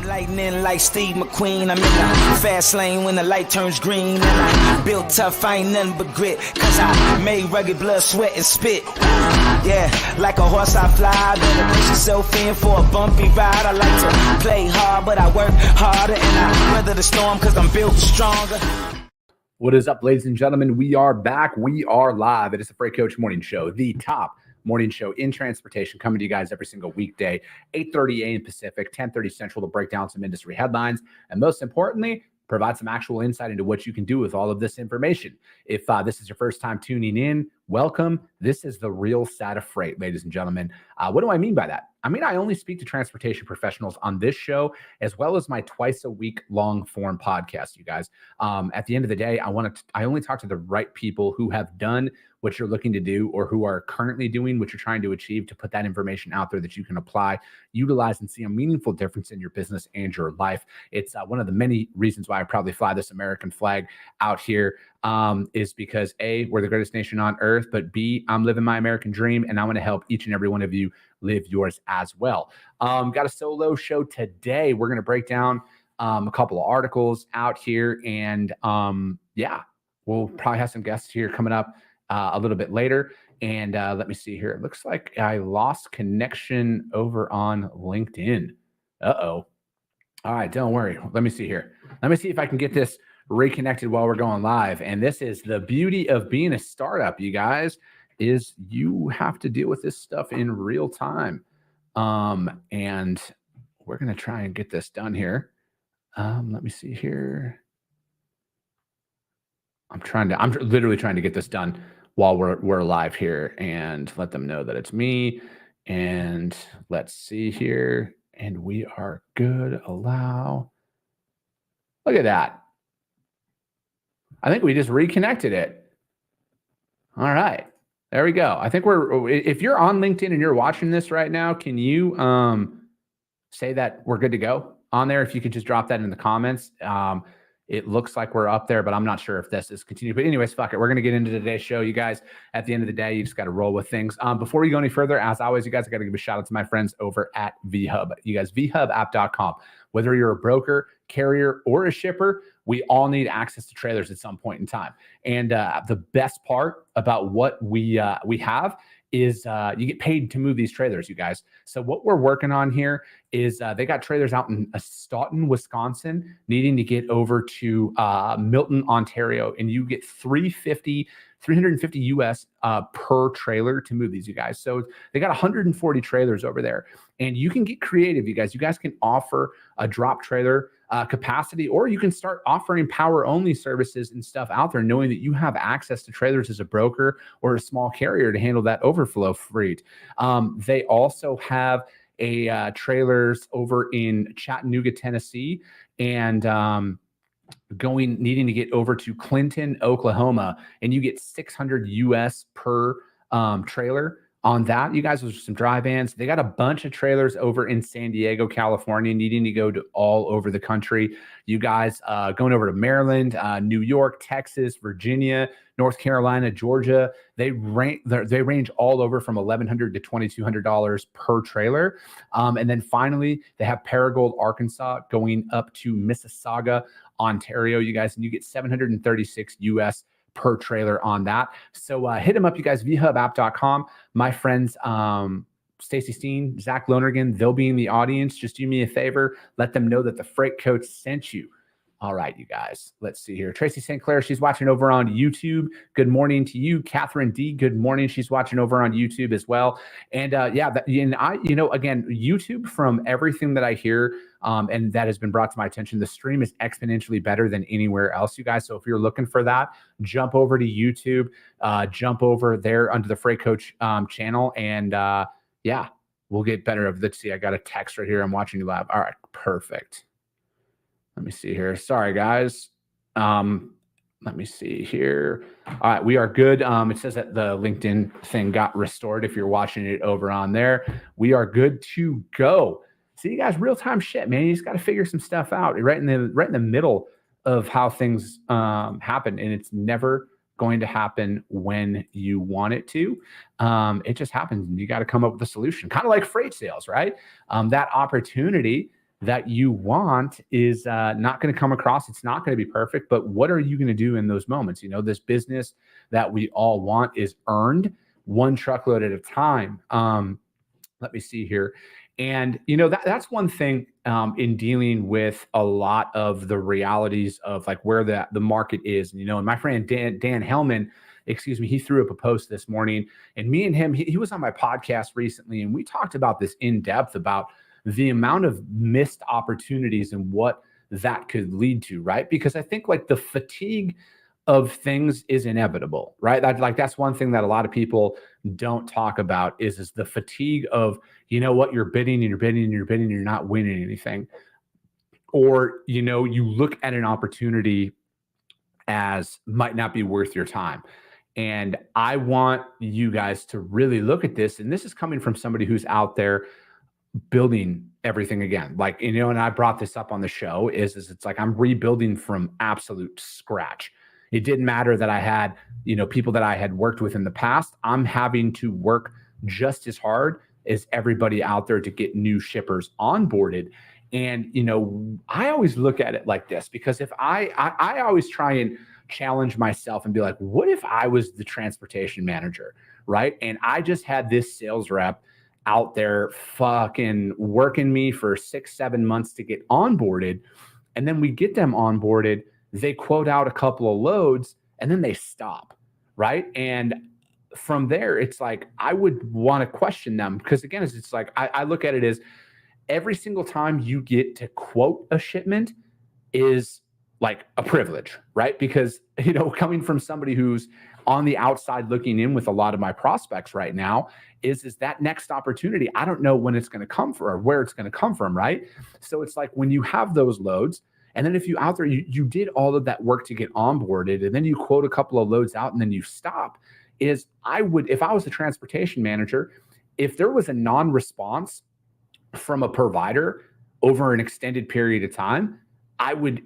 Lightning like Steve McQueen. I'm in the fast lane when the light turns green. And I built tough, I ain't nothing but grit. Cause I made rugged blood, sweat, and spit. Yeah, like a horse I fly. Better push yourself in for a bumpy ride. I like to play hard, but I work harder. And I weather the storm cause I'm built stronger. What is up, ladies and gentlemen? We are back. We are live. It is the Freight Coach Morning Show, the top morning show in transportation, coming to you guys every single weekday, 8:30 a.m. Pacific, 10:30 Central, to break down some industry headlines, and most importantly, provide some actual insight into what you can do with all of this information. If this is your first time tuning in, welcome. This is the real side of freight, ladies and gentlemen. What do I mean by that? I mean, I only speak to transportation professionals on this show, as well as my twice a week long form podcast, you guys. At the end of the day, I only talk to the right people who have done what you're looking to do, or who are currently doing what you're trying to achieve, to put that information out there that you can apply, utilize, and see a meaningful difference in your business and your life. It's one of the many reasons why I proudly fly this American flag out here, is because A, we're the greatest nation on earth, but B, I'm living my American dream, and I want to help each and every one of you live yours as well. Got a solo show today. We're going to break down a couple of articles out here, and yeah, we'll probably have some guests here coming up a little bit later. And let me see here. It looks like I lost connection over on LinkedIn. Uh-oh. All right, don't worry. Let me see here. Let me see if I can get this reconnected while we're going live. And this is the beauty of being a startup, you guys, is you have to deal with this stuff in real time. And we're going to try and get this done here. Let me see here. I'm literally trying to get this done while we're live here, and let them know that it's me. And let's see here. And we are good. Allow. Look at that. I think we just reconnected it. All right. There we go. I think if you're on LinkedIn and you're watching this right now, can you say that we're good to go on there? If you could just drop that in the comments. It looks like we're up there, but I'm not sure if this is continued. But anyways, fuck it. We're going to get into today's show. You guys, at the end of the day, you just got to roll with things. Before we go any further, as always, you guys, I got to give a shout out to my friends over at VHub. You guys, vhubapp.com. Whether you're a broker, carrier, or a shipper, we all need access to trailers at some point in time. And the best part about what we have is you get paid to move these trailers, you guys. So what we're working on here is they got trailers out in Stoughton, Wisconsin, needing to get over to Milton, Ontario, and you get $350 US per trailer to move these, you guys. So they got 140 trailers over there, and you can get creative, you guys. You guys can offer a drop trailer capacity, or you can start offering power only services and stuff out there, knowing that you have access to trailers as a broker or a small carrier to handle that overflow freight. They also have trailers over in Chattanooga, Tennessee, and needing to get over to Clinton, Oklahoma, and you get 600 US per trailer. On that, you guys, those are some dry vans. They got a bunch of trailers over in San Diego, California, needing to go to all over the country. You guys going over to Maryland, New York, Texas, Virginia, North Carolina, Georgia. They range all over from $1,100 to $2,200 per trailer. And then finally, they have Paragould, Arkansas, going up to Mississauga, Ontario, you guys, and you get 736 US per trailer on that. So hit them up, you guys, vhubapp.com. My friends, Stacy Steen, Zach Lonergan, they'll be in the audience. Just do me a favor. Let them know that the Freight Coach sent you. All right, you guys, let's see here. Tracy St. Clair, she's watching over on YouTube. Good morning to you. Catherine D, good morning. She's watching over on YouTube as well. And yeah, again, YouTube, from everything that I hear, and that has been brought to my attention, the stream is exponentially better than anywhere else, you guys. So if you're looking for that, jump over to YouTube, jump over there under the Freight Coach channel, and yeah, we'll get better. Let's see, I got a text right here. I'm watching you live. All right, perfect. Let me see here. Sorry, guys. Let me see here. All right, we are good. It says that the LinkedIn thing got restored. If you're watching it over on there, we are good to go. See, you guys, real-time shit, man. You just got to figure some stuff out right in the middle of how things happen, and it's never going to happen when you want it to. It just happens, and you got to come up with a solution. Kind of like freight sales, right? That opportunity that you want is not going to come across. It's not going to be perfect, but what are you going to do in those moments? This business that we all want is earned one truckload at a time. Let me see here. And, that's one thing in dealing with a lot of the realities of like where the market is. And my friend Dan Hellman, he threw up a post this morning, and me and him, he was on my podcast recently, and we talked about this in depth about the amount of missed opportunities and what that could lead to, right? Because I think like the fatigue of things is inevitable, right? That's one thing that a lot of people don't talk about is the fatigue of, you're bidding and you're bidding and you're bidding and you're not winning anything. Or, you look at an opportunity as might not be worth your time. And I want you guys to really look at this. And this is coming from somebody who's out there building everything again. Like, and I brought this up on the show is it's like, I'm rebuilding from absolute scratch. It didn't matter that I had, people that I had worked with in the past. I'm having to work just as hard as everybody out there to get new shippers onboarded. And, I always look at it like this, because if I always try and challenge myself and be like, what if I was the transportation manager, right? And I just had this sales rep out there fucking working me for 6-7 months to get onboarded. And then we get them onboarded, they quote out a couple of loads, and then they stop, right? And from there, it's like, I would want to question them, because again, it's like, I look at it as every single time you get to quote a shipment is like a privilege, right? Because, coming from somebody who's on the outside looking in with a lot of my prospects right now is that next opportunity, I don't know when it's going to come from or where it's going to come from, right? So it's like when you have those loads, and then if you out there, you did all of that work to get onboarded, and then you quote a couple of loads out and then you stop, if I was a transportation manager, if there was a non-response from a provider over an extended period of time, I would,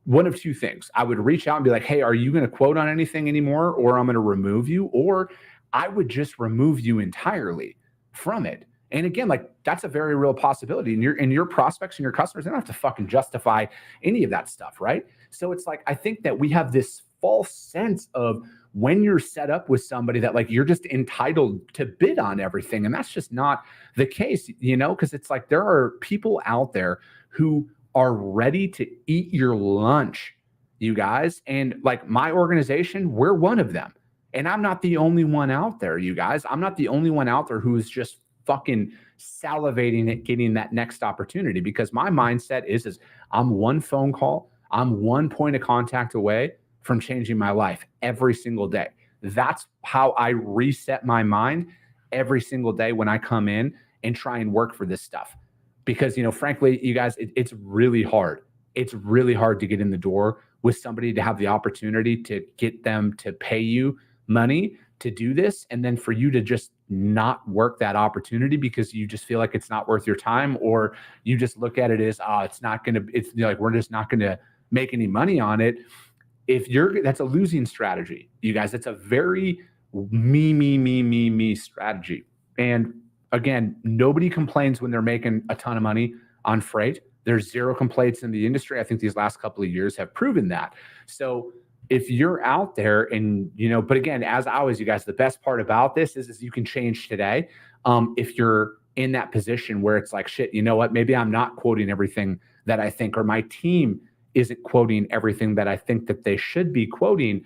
one of two things. I would reach out and be like, hey, are you going to quote on anything anymore? Or I'm going to remove you, or I would just remove you entirely from it. And again, like that's a very real possibility. And your prospects and your customers, they don't have to fucking justify any of that stuff, right? So it's like, I think that we have this false sense of when you're set up with somebody that like you're just entitled to bid on everything. And that's just not the case, because it's like there are people out there who are ready to eat your lunch, you guys. And like my organization, we're one of them. And I'm not the only one out there, you guys. I'm not the only one out there who is just fucking salivating at getting that next opportunity, because my mindset is I'm one phone call, I'm one point of contact away from changing my life every single day. That's how I reset my mind every single day when I come in and try and work for this stuff. Because, frankly, you guys, it's really hard. It's really hard to get in the door with somebody, to have the opportunity to get them to pay you money to do this. And then for you to just not work that opportunity because you just feel like it's not worth your time, or you just look at it as, it's like, we're just not going to make any money on it. That's a losing strategy, you guys. It's a very me strategy. And again, nobody complains when they're making a ton of money on freight. There's zero complaints in the industry. I think these last couple of years have proven that. So if you're out there and, but again, as always, you guys, the best part about this is you can change today. If you're in that position where it's like, shit, you know what, maybe I'm not quoting everything that I think, or my team isn't quoting everything that I think that they should be quoting,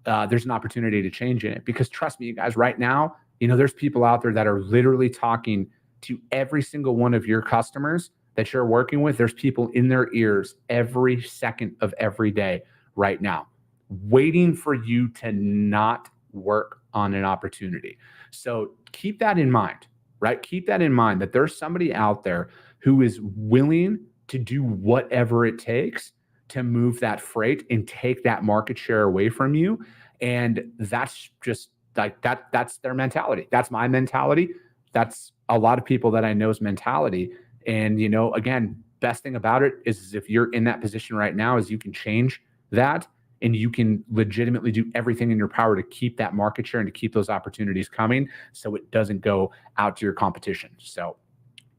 there's an opportunity to change in it. Because trust me, you guys, right now, there's people out there that are literally talking to every single one of your customers that you're working with. There's people in their ears every second of every day right now, waiting for you to not work on an opportunity. So keep that in mind, right? Keep that in mind, that there's somebody out there who is willing to do whatever it takes to move that freight and take that market share away from you. And that's just like that's their mentality. That's my mentality. That's a lot of people that I know's mentality. And, again, best thing about it is if you're in that position right now, is you can change that, and you can legitimately do everything in your power to keep that market share and to keep those opportunities coming so it doesn't go out to your competition. So,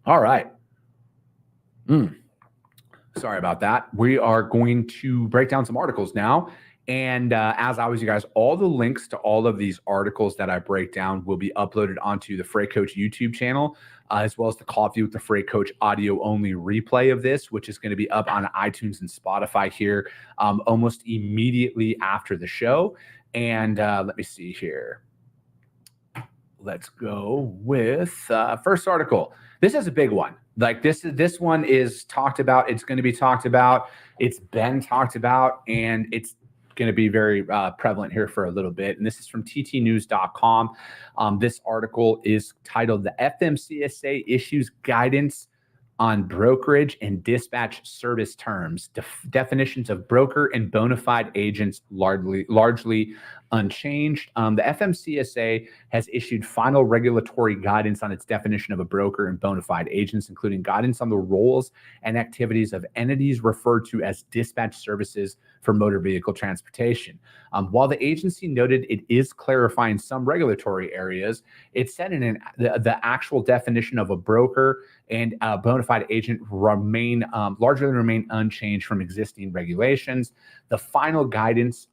all right. Sorry about that. We are going to break down some articles now. And as always, you guys, all the links to all of these articles that I break down will be uploaded onto the Freight Coach YouTube channel, as well as the Coffee with the Freight Coach audio only replay of this, which is going to be up on iTunes and Spotify here almost immediately after the show. And let me see here. Let's go with first article. This is a big one. Like this one is talked about. It's going to be talked about. It's been talked about, and it's going to be very prevalent here for a little bit. And this is from ttnews.com. This article is titled "The FMCSA Issues Guidance on Brokerage and Dispatch Service Terms, Definitions of Broker and Bonafide Agents largely unchanged." The FMCSA has issued final regulatory guidance on its definition of a broker and bona fide agents, including guidance on the roles and activities of entities referred to as dispatch services for motor vehicle transportation. While the agency noted it is clarifying some regulatory areas, it said the actual definition of a broker and a bona fide agent largely remain unchanged from existing regulations. The final guidance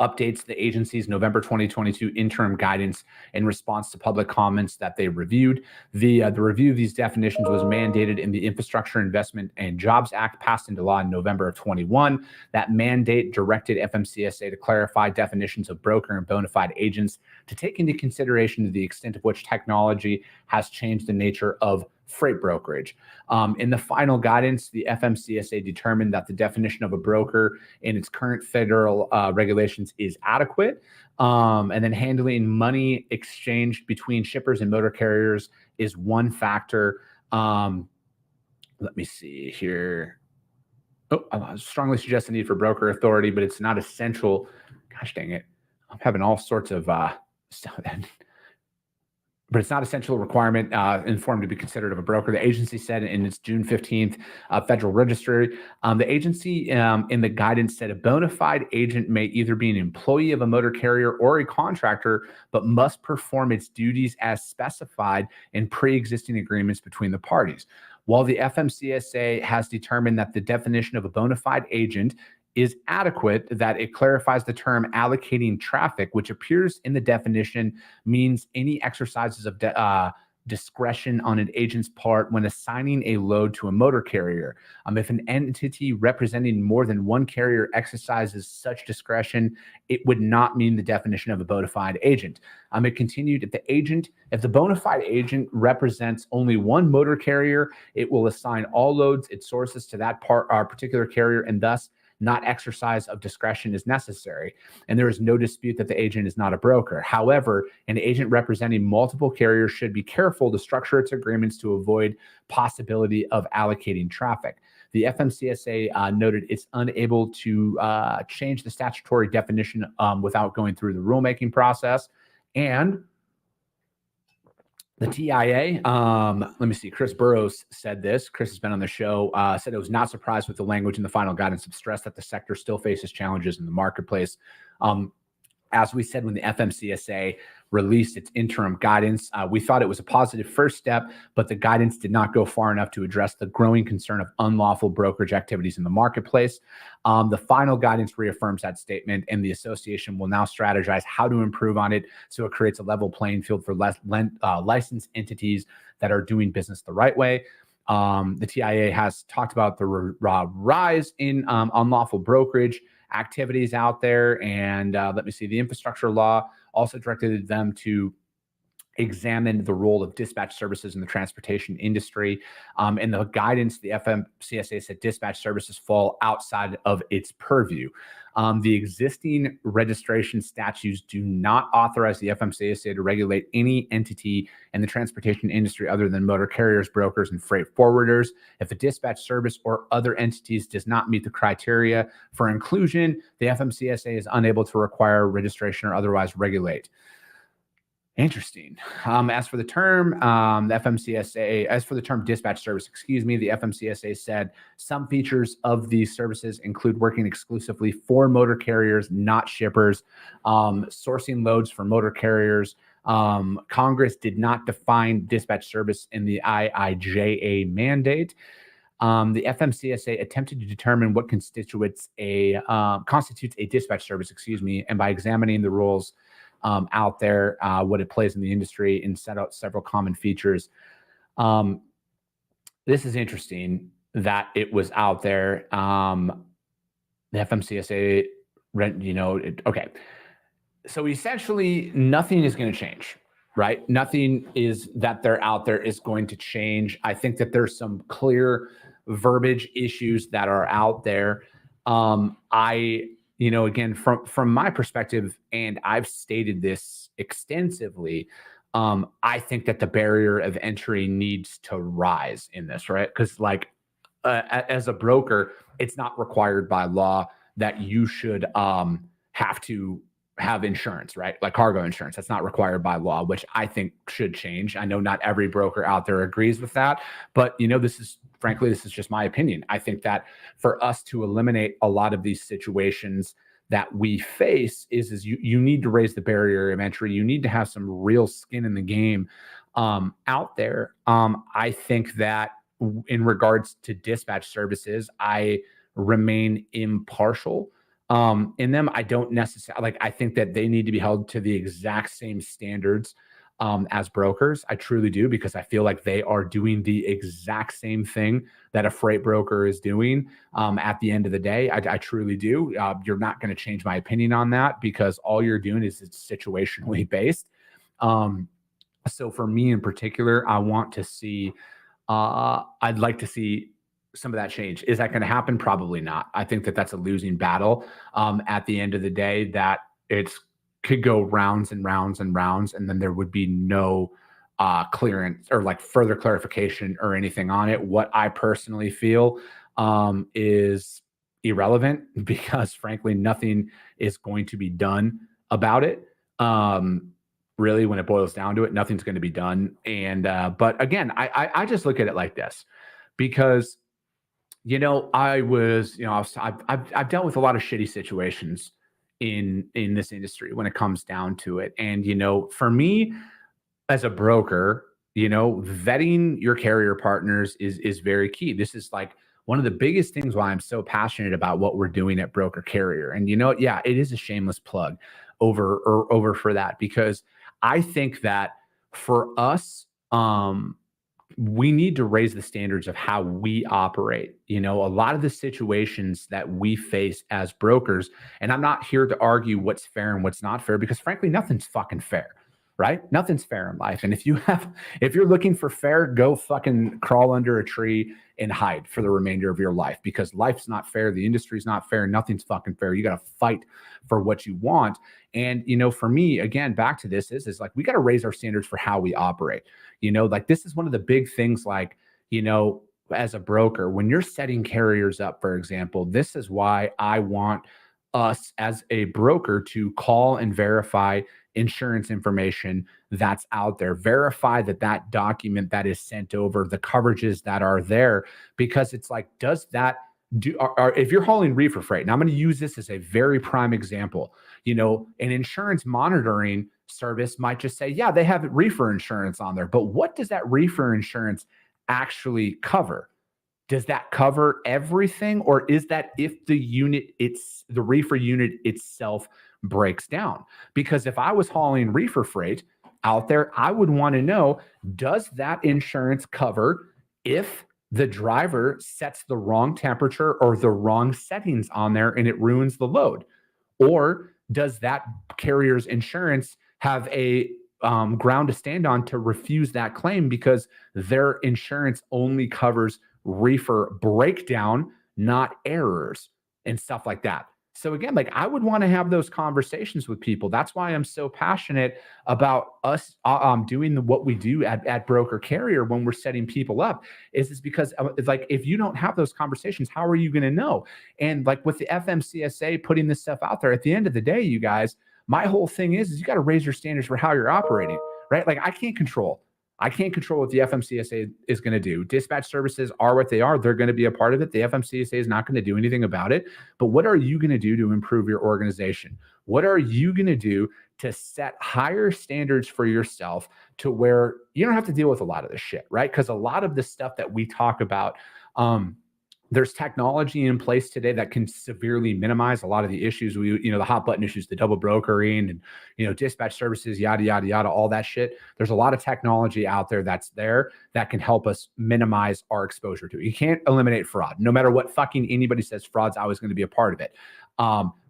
updates the agency's November 2022 interim guidance in response to public comments that they reviewed. The review of these definitions was mandated in the Infrastructure Investment and Jobs Act passed into law in November of 21. That mandate directed FMCSA to clarify definitions of broker and bona fide agents to take into consideration the extent of which technology has changed the nature of freight brokerage. In the final guidance, the FMCSA determined that the definition of a broker in its current federal regulations is adequate. And then handling money exchanged between shippers and motor carriers is one factor. Let me see here. I strongly suggest the need for broker authority, but it's not essential. Gosh dang it. I'm having all sorts of stuff. But it's not essential requirement in form to be considered of a broker. The agency said in its June 15th Federal Register, the agency in the guidance said a bona fide agent may either be an employee of a motor carrier or a contractor, but must perform its duties as specified in pre-existing agreements between the parties. While the FMCSA has determined that the definition of a bona fide agent is adequate, that it clarifies the term allocating traffic, which appears in the definition means any exercises of discretion on an agent's part when assigning a load to a motor carrier. If an entity representing more than one carrier exercises such discretion, it would not mean the definition of a bona fide agent. It continued, if the bona fide agent represents only one motor carrier, it will assign all loads it sources to that particular carrier, and thus not exercise of discretion is necessary. And there is no dispute that the agent is not a broker. However, an agent representing multiple carriers should be careful to structure its agreements to avoid possibility of allocating traffic. The FMCSA noted it's unable to change the statutory definition without going through the rulemaking process. And the TIA, let me see, Chris Burrows said this. Chris has been on the show, said it was not surprised with the language in the final guidance, and stressed that the sector still faces challenges in the marketplace. As we said, when the FMCSA released its interim guidance, we thought it was a positive first step, but the guidance did not go far enough to address the growing concern of unlawful brokerage activities in the marketplace. The final guidance reaffirms that statement, and the association will now strategize how to improve on it so it creates a level playing field for licensed entities that are doing business the right way. The TIA has talked about the rise in unlawful brokerage activities out there. And let me see, the infrastructure law also directed them to examine the role of dispatch services in the transportation industry. In the guidance, the FMCSA said dispatch services fall outside of its purview. The existing registration statutes do not authorize the FMCSA to regulate any entity in the transportation industry other than motor carriers, brokers, and freight forwarders. If a dispatch service or other entities does not meet the criteria for inclusion, the FMCSA is unable to require registration or otherwise regulate. Interesting. As for the term dispatch service, the FMCSA said some features of these services include working exclusively for motor carriers, not shippers, sourcing loads for motor carriers. Congress did not define dispatch service in the IIJA mandate. the FMCSA attempted to determine what constitutes constitutes a dispatch service, and by examining the rules out there, what it plays in the industry, and set out several common features. This is interesting that it was out there. The FMCSA, okay. So essentially, nothing is going to change, right? Nothing is that they're out there is going to change. I think that there's some clear verbiage issues that are out there. Again, from my perspective, and I've stated this extensively, I think that the barrier of entry needs to rise in this, right? Because as a broker, it's not required by law that you should have to have insurance, right? Like cargo insurance. That's not required by law, which I think should change. I know not every broker out there agrees with that, but this is just my opinion. I think that for us to eliminate a lot of these situations that we face is you need to raise the barrier of entry. You need to have some real skin in the game out there. I think that in regards to dispatch services, I remain impartial in them. I don't necessarily I think that they need to be held to the exact same standards as brokers. I truly do, because I feel like they are doing the exact same thing that a freight broker is doing at the end of the day. I truly do. You're not going to change my opinion on that, because all you're doing is it's situationally based. So for me in particular, I want to see, I'd like to see some of that change. Is that going to happen? Probably not. I think that that's a losing battle. At the end of the day, that could go rounds and rounds and rounds, and then there would be no clearance or further clarification or anything on it. What I personally feel is irrelevant, because frankly, nothing is going to be done about it. Really, when it boils down to it, nothing's going to be done. And but again, I just look at it like this, because I've dealt with a lot of shitty situations in this industry when it comes down to it. And, for me as a broker, vetting your carrier partners is very key. This is one of the biggest things why I'm so passionate about what we're doing at Broker Carrier. And it is a shameless plug over for that, because I think that for us, we need to raise the standards of how we operate. A lot of the situations that we face as brokers, and I'm not here to argue what's fair and what's not fair, because frankly, nothing's fucking fair, right? Nothing's fair in life. And if you're looking for fair, go fucking crawl under a tree and hide for the remainder of your life, because life's not fair. The industry's not fair. Nothing's fucking fair. You got to fight for what you want. And, for me, again, back to this is we got to raise our standards for how we operate. This is one of the big things, as a broker, when you're setting carriers up, for example, this is why I want us as a broker to call and verify insurance information that's out there, verify that document that is sent over, the coverages that are there, because it's does that if you're hauling reefer freight, and I'm going to use this as a very prime example, an insurance monitoring service might just say, yeah, they have reefer insurance on there, but what does that reefer insurance actually cover? Does that cover everything? Or is that if the reefer unit itself breaks down? Because if I was hauling reefer freight out there, I would want to know, does that insurance cover if the driver sets the wrong temperature or the wrong settings on there and it ruins the load? Or does that carrier's insurance have a ground to stand on to refuse that claim, because their insurance only covers reefer breakdown, not errors and stuff like that? So again, I would want to have those conversations with people. That's why I'm so passionate about us doing what we do at Broker Carrier when we're setting people up. Is because if you don't have those conversations, how are you going to know? And with the FMCSA putting this stuff out there, at the end of the day, you guys, my whole thing is you got to raise your standards for how you're operating, right? I can't control what the FMCSA is going to do. Dispatch services are what they are. They're going to be a part of it. The FMCSA is not going to do anything about it. But what are you going to do to improve your organization? What are you going to do to set higher standards for yourself to where you don't have to deal with a lot of this shit, right? Because a lot of the stuff that we talk about, there's technology in place today that can severely minimize a lot of the issues the hot button issues, the double brokering and, dispatch services, yada, yada, yada, all that shit. There's a lot of technology out there that can help us minimize our exposure to it. You can't eliminate fraud. No matter what fucking anybody says, fraud's always going to be a part of it.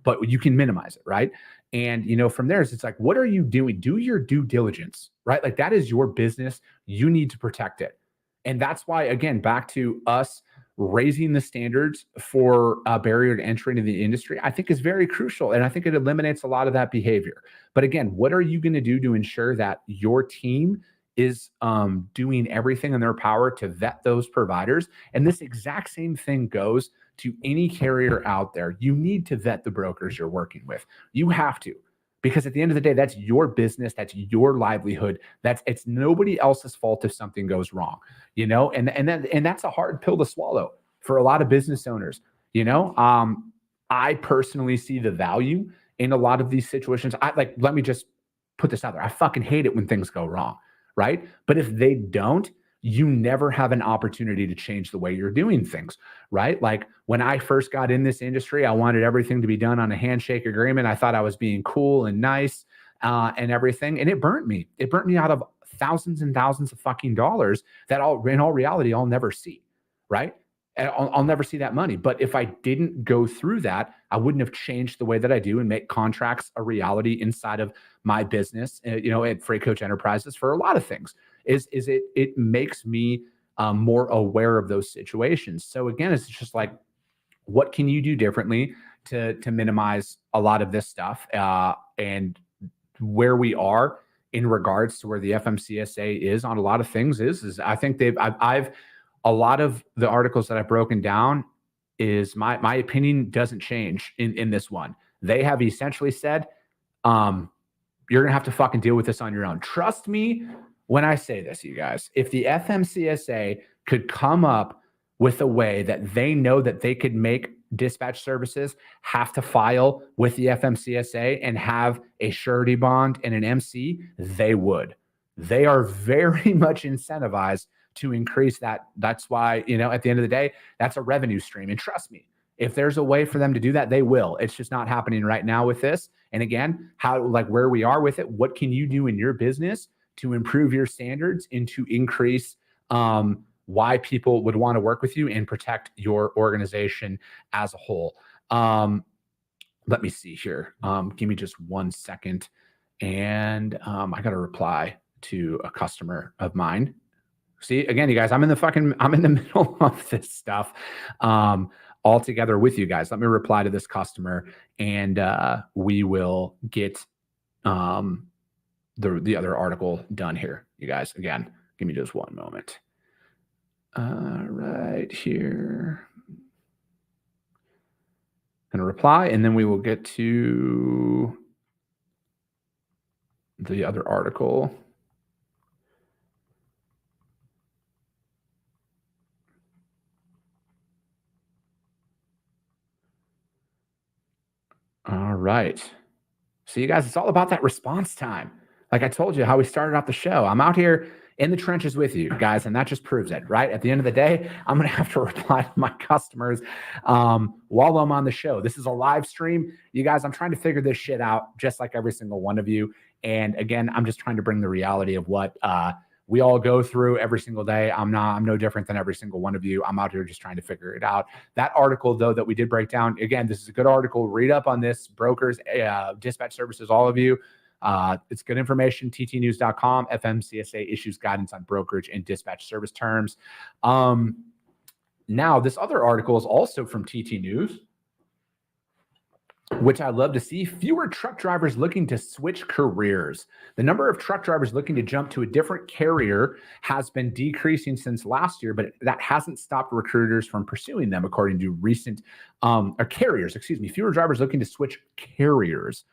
But you can minimize it, right? And, from there, it's like, what are you doing? Do your due diligence, right? Like that is your business. You need to protect it. And that's why, again, back to us raising the standards for a barrier to entry into the industry, I think is very crucial. And I think it eliminates a lot of that behavior. But again, what are you going to do to ensure that your team is doing everything in their power to vet those providers? And this exact same thing goes to any carrier out there. You need to vet the brokers you're working with. You have to. Because at the end of the day, that's your business, that's your livelihood. It's nobody else's fault if something goes wrong, and that's a hard pill to swallow for a lot of business owners. I personally see the value in a lot of these situations. Let me just put this out there. I fucking hate it when things go wrong, right? But if they don't, you never have an opportunity to change the way you're doing things, right? Like when I first got in this industry, I wanted everything to be done on a handshake agreement. I thought I was being cool and nice and everything. And it burnt me. It burnt me out of thousands and thousands of fucking dollars that in all reality, I'll never see, right? I'll never see that money. But if I didn't go through that, I wouldn't have changed the way that I do and make contracts a reality inside of my business, at Freight Coach Enterprises for a lot of things. It makes me more aware of those situations. So again, it's just like, what can you do differently to minimize a lot of this stuff? And where we are in regards to where the FMCSA is on a lot of things is I think I've a lot of the articles that I've broken down is my opinion doesn't change in this one. They have essentially said, you're going to have to fucking deal with this on your own. Trust me when I say this, you guys. If the FMCSA could come up with a way that they know that they could make dispatch services have to file with the FMCSA and have a surety bond and an MC, they would. They are very much incentivized to increase that. That's why, at the end of the day, that's a revenue stream. And trust me, if there's a way for them to do that, they will. It's just not happening right now with this. And again, where we are with it, what can you do in your business to improve your standards and to increase why people would want to work with you and protect your organization as a whole? Let me see here. Give me just 1 second. And I got a reply to a customer of mine. See, again, you guys, I'm in the middle of this stuff all together with you guys. Let me reply to this customer and we will get the other article done here. You guys, again, give me just one moment. Right here. Gonna reply and then we will get to the other article. All right. So you guys, it's all about that response time. Like I told you how we started off the show. I'm out here in the trenches with you guys, and that just proves it, right? At the end of the day, I'm going to have to reply to my customers while I'm on the show. This is a live stream. You guys, I'm trying to figure this shit out just like every single one of you. And again, I'm just trying to bring the reality of what we all go through every single day. I'm no different than every single one of you. I'm out here just trying to figure it out. That article, though, that we did break down, again, this is a good article. Read up on this. Brokers, dispatch services, all of you. It's good information. ttnews.com, FMCSA issues guidance on brokerage and dispatch service terms. Now, this other article is also from TT News, which I love to see. Fewer truck drivers looking to switch careers. The number of truck drivers looking to jump to a different carrier has been decreasing since last year, but that hasn't stopped recruiters from pursuing them, according to recent carriers. Fewer drivers looking to switch carriers.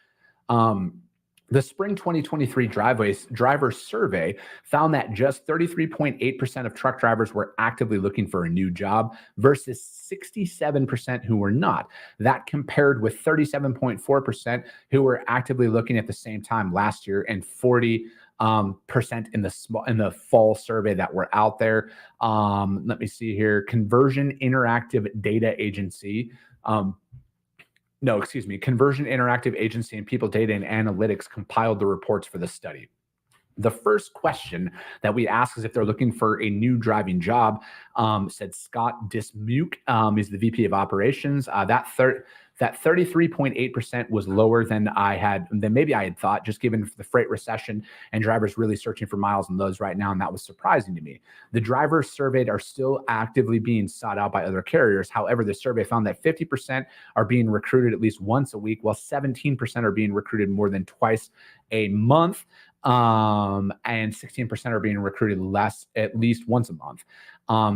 The spring 2023 driver survey found that just 33.8% of truck drivers were actively looking for a new job versus 67% who were not. That compared with 37.4% who were actively looking at the same time last year and 40% in the fall survey that were out there. Let me see here. Conversion Interactive Data Agency. Conversion Interactive Agency and People Data and Analytics compiled the reports for the study. The first question that we asked is if they're looking for a new driving job, said Scott Dismuke, is the VP of Operations. That 33.8% was lower than maybe I had thought, just given the freight recession and drivers really searching for miles and loads right now, and that was surprising to me. The drivers surveyed are still actively being sought out by other carriers. However, the survey found that 50% are being recruited at least once a week, while 17% are being recruited more than twice a month. And 16% are being recruited at least once a month.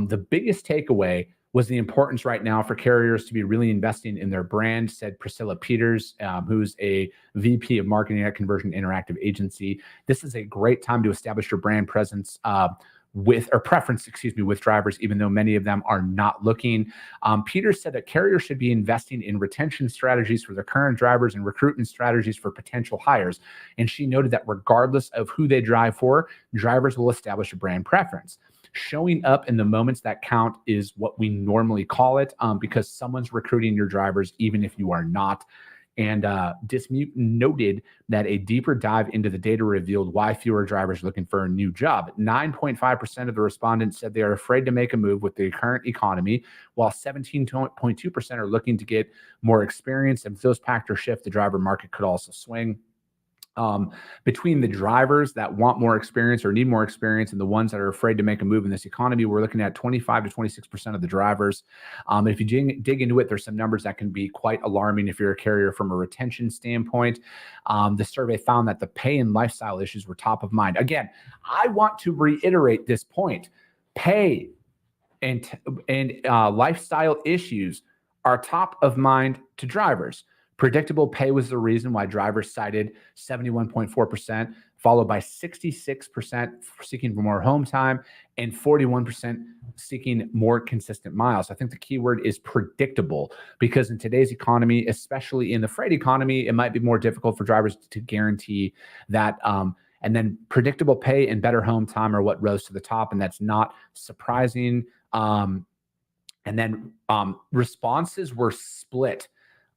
The biggest takeaway was the importance right now for carriers to be really investing in their brand, said Priscilla Peters, who's a VP of Marketing at Conversion Interactive Agency. This is a great time to establish your brand presence with drivers, even though many of them are not looking. Peters said that carriers should be investing in retention strategies for their current drivers and recruitment strategies for potential hires. And she noted that regardless of who they drive for, drivers will establish a brand preference. Showing up in the moments that count is what we normally call it, because someone's recruiting your drivers, even if you are not. And Dismute noted that a deeper dive into the data revealed why fewer drivers are looking for a new job. 9.5% of the respondents said they are afraid to make a move with the current economy, while 17.2% are looking to get more experience. And if those factors shift, the driver market could also swing. Between the drivers that want more experience or need more experience and the ones that are afraid to make a move in this economy, we're looking at 25 to 26% of the drivers. If you dig into it, there's some numbers that can be quite alarming if you're a carrier from a retention standpoint. The survey found that the pay and lifestyle issues were top of mind. Again, I want to reiterate this point. Pay and lifestyle issues are top of mind to drivers. Predictable pay was the reason why drivers cited 71.4%, followed by 66% seeking for more home time and 41% seeking more consistent miles. I think the key word is predictable, because in today's economy, especially in the freight economy, it might be more difficult for drivers to guarantee that. And then predictable pay and better home time are what rose to the top, and that's not surprising. And then responses were split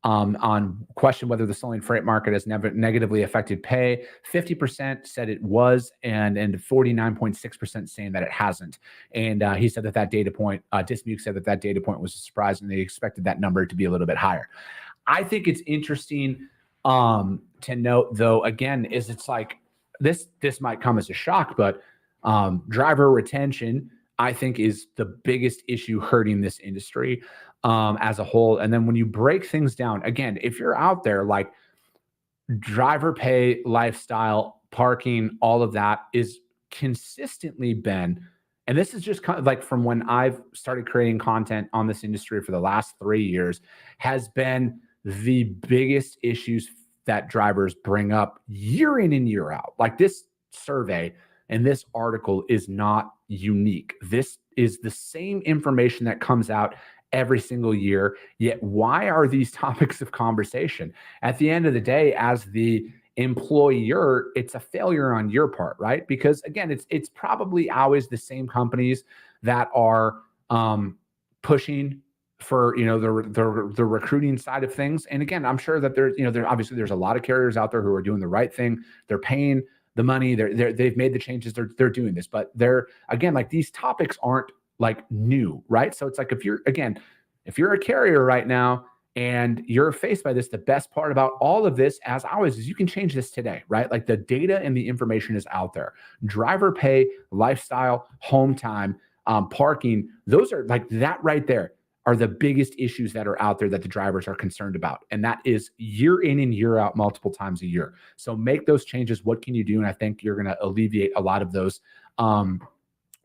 on question whether the slowing freight market has negatively affected pay. 50% said it was, and 49.6% saying that it hasn't. And he said that data point, Dismuke said that data point was a surprise, and they expected that number to be a little bit higher. I think it's interesting to note, though, again, is it's like this might come as a shock, but driver retention, I think, is the biggest issue hurting this industry as a whole. And then when you break things down, again, if you're out there, like driver pay, lifestyle, parking, all of that is consistently been, and this is just kind of like from when I've started creating content on this industry for the last 3 years, has been the biggest issues that drivers bring up year in and year out. Like this survey and this article is not unique. This is the same information that comes out every single year. Yet why are these topics of conversation? At the end of the day, as the employer, it's a failure on your part, right? Because again, it's probably always the same companies that are pushing for the recruiting side of things. And again, I'm sure that there's obviously there's a lot of carriers out there who are doing the right thing. They're paying the money. They've made the changes. They're doing this, but they're, again, like these topics aren't like new, right? So it's like, if you're a carrier right now and you're faced by this, the best part about all of this, as always, is you can change this today, right? Like the data and the information is out there. Driver pay, lifestyle, home time, parking, those are like that right there are the biggest issues that are out there that the drivers are concerned about. And that is year in and year out, multiple times a year. So make those changes. What can you do? And I think you're going to alleviate a lot of those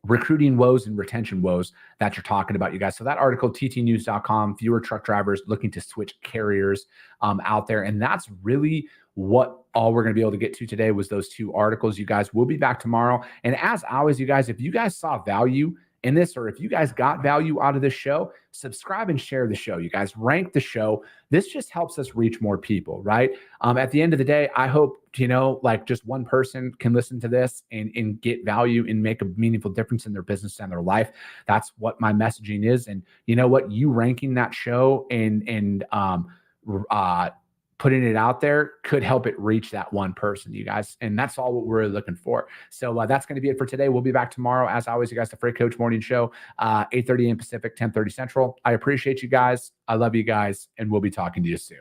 recruiting woes and retention woes that you're talking about, you guys. So that article, ttnews.com, fewer truck drivers looking to switch carriers out there. And that's really what all we're going to be able to get to today was those 2 articles, you guys. We'll be back tomorrow. And as always, you guys, if you guys saw value in this, or if you guys got value out of this show, subscribe and share the show. You guys rank the show. This just helps us reach more people, right? At the end of the day, I hope, like just one person can listen to this and get value and make a meaningful difference in their business and their life. That's what my messaging is. And you know what? You ranking that show and putting it out there could help it reach that one person, you guys. And that's all what we're looking for. So that's going to be it for today. We'll be back tomorrow. As always, you guys, the Freight Coach Morning Show, 8:30 a.m. Pacific, 10:30 Central. I appreciate you guys. I love you guys. And we'll be talking to you soon.